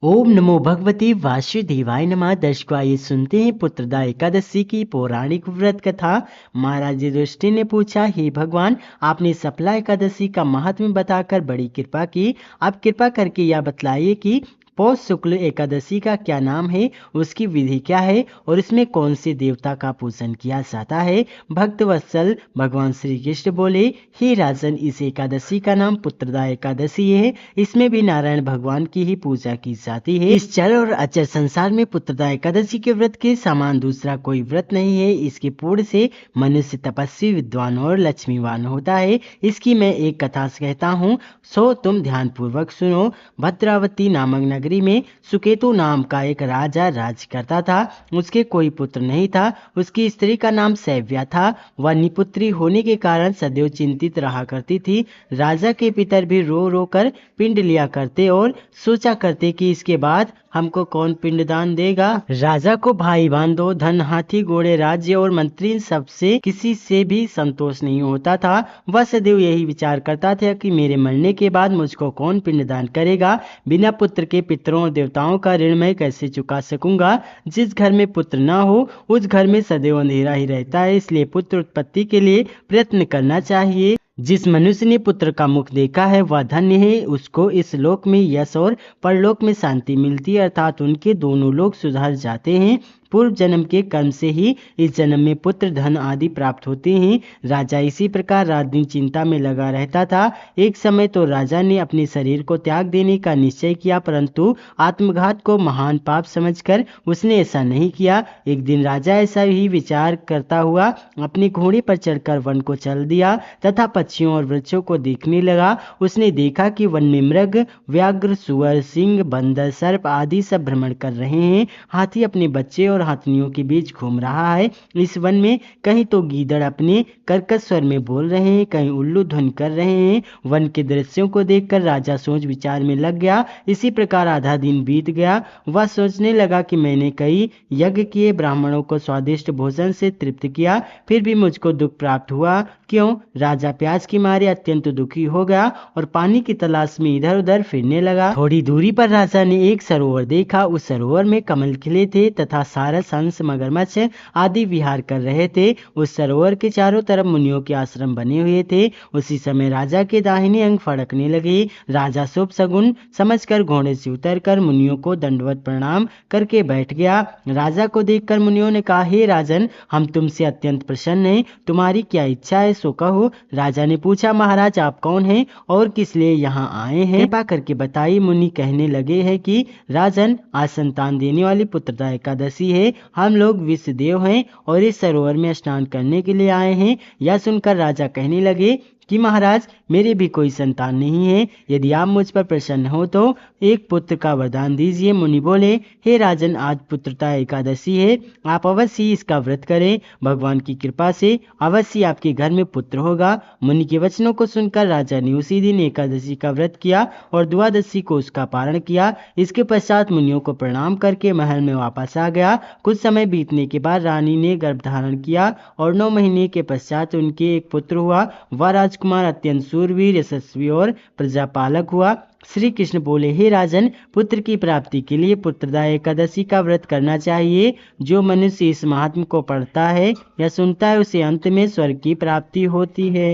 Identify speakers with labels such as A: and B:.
A: ओम नमो भगवते वासुदेवाय नमः। दर्शकों, आइए सुनते हैं पुत्रदा एकादशी की पौराणिक व्रत कथा। महाराज युधिष्ठिर ने पूछा, हे भगवान, आपने सफला एकादशी का महात्म्य बताकर बड़ी कृपा की। आप कृपा करके यह बतलाइए कि पौष शुक्ल एकादशी का क्या नाम है, उसकी विधि क्या है और इसमें कौन से देवता का पूजन किया जाता है। भक्त वत्सल भगवान श्री कृष्ण बोले, हे राजन, इस एकादशी का नाम पुत्रदा एकादशी है। इसमें भी नारायण भगवान की ही पूजा की जाती है। इस चर और अचर संसार में पुत्रदा एकादशी के व्रत के समान दूसरा कोई व्रत नहीं है। इसके पूर्ण से मनुष्य तपस्वी, विद्वान और लक्ष्मीवान होता है। इसकी मैं एक कथा कहता हूँ, सो तुम ध्यान पूर्वक सुनो। भद्रावती नामक नगरी में सुकेतु नाम का एक राजा राज करता था। उसके कोई पुत्र नहीं था। उसकी स्त्री का नाम सैव्या था। वह निपुत्री होने के कारण सदैव चिंतित रहा करती थी। राजा के पितर भी रो रो कर पिंड लिया करते और सोचा करते कि इसके बाद हमको कौन पिंडदान देगा। राजा को भाई बंधु, धन, हाथी घोड़े, राज्य और मंत्री सबसे किसी से भी संतोष नहीं होता था। वह सदैव यही विचार करता था कि मेरे मरने के बाद मुझको कौन पिंडदान करेगा। बिना पुत्र के पितरों और देवताओं का ऋण मैं कैसे चुका सकूंगा। जिस घर में पुत्र ना हो उस घर में सदैव अंधेरा ही रहता है। इसलिए पुत्र उत्पत्ति के लिए प्रयत्न करना चाहिए। जिस मनुष्य ने पुत्र का मुख देखा है वह धन्य है। उसको इस लोक में यश और परलोक में शांति मिलती है, अर्थात उनके दोनों लोग सुधर जाते हैं। पूर्व जन्म के कर्म से ही इस जन्म में पुत्र, धन आदि प्राप्त होते हैं। राजा इसी प्रकार रात दिन चिंता में लगा रहता था। एक समय तो राजा ने अपने शरीर को त्याग देने का निश्चय किया, परंतु आत्मघात को महान पाप समझकर उसने ऐसा नहीं किया। एक दिन राजा ऐसा ही विचार करता हुआ अपने घोड़े पर चढ़कर वन को चल दिया तथा पक्षियों और वृक्षों को देखने लगा। उसने देखा कि वन में मृग, व्याघ्र, सुअर, सिंह, बंदर, सर्प आदि सब भ्रमण कर रहे हैं। हाथी अपने बच्चे और हाथियों के बीच घूम रहा है। इस वन में कहीं तो गीदड़ अपने कर्कश स्वर में बोल रहे हैं, कहीं उल्लू ध्वनि कर रहे हैं। वन के दृश्यों को देखकर राजा सोच विचार में लग गया। इसी प्रकार आधा दिन बीत गया। वह सोचने लगा कि मैंने कई यज्ञ किए, ब्राह्मणों को स्वादिष्ट भोजन से तृप्त किया, फिर भी मुझको दुख प्राप्त हुआ। क्यों? राजा प्यास की मारे अत्यंत दुखी हो गया और पानी की तलाश में इधर उधर फिरने लगा। थोड़ी दूरी पर राजा ने एक सरोवर देखा। उस सरोवर में कमल खिले थे तथा सारस, हंस, मगरमच्छ आदि विहार कर रहे थे। उस सरोवर के चारों तरफ मुनियों के आश्रम बने हुए थे। उसी समय राजा के दाहिने अंग फड़कने लगे। राजा शुभ सगुन समझकर घोड़े से उतरकर मुनियों को दंडवत प्रणाम करके बैठ गया। राजा को देखकर मुनियों ने कहा, हे राजन, हम तुमसे अत्यंत प्रसन्न हैं। तुम्हारी क्या इच्छा है सो कहो। राजा ने पूछा, महाराज, आप कौन हैं और किस लिए यहाँ आए हैं, कृपा करके बताइए। मुनि कहने लगे हैं कि राजन, आज संतान देने वाली पुत्रदा एकादशी है। हम लोग विषदेव हैं और इस सरोवर में स्नान करने के लिए आए हैं। यह सुनकर राजा कहने लगे कि महाराज, मेरे भी कोई संतान नहीं है। यदि आप मुझ पर प्रसन्न हो तो एक पुत्र का वरदान दीजिए। मुनि बोले, हे राजन, आज पुत्रदा एकादशी है, आप अवश्य ही इसका व्रत करें। भगवान की कृपा से अवश्य आपके घर में पुत्र होगा। मुनि के वचनों को सुनकर राजा ने उसी दिन एकादशी का व्रत किया और द्वादशी को उसका पारण किया। इसके पश्चात मुनियों को प्रणाम करके महल में वापस आ गया। कुछ समय बीतने के बाद रानी ने गर्भ धारण किया और 9 महीने के पश्चात उनके एक पुत्र हुआ। वह राजकुमार अत्यंत शूरवीर, यशस्वी और प्रजापालक हुआ। श्री कृष्ण बोले, हे राजन, पुत्र की प्राप्ति के लिए पुत्रदा एकादशी का व्रत करना चाहिए। जो मनुष्य इस महात्म को पढ़ता है या सुनता है उसे अंत में स्वर्ग की प्राप्ति होती है।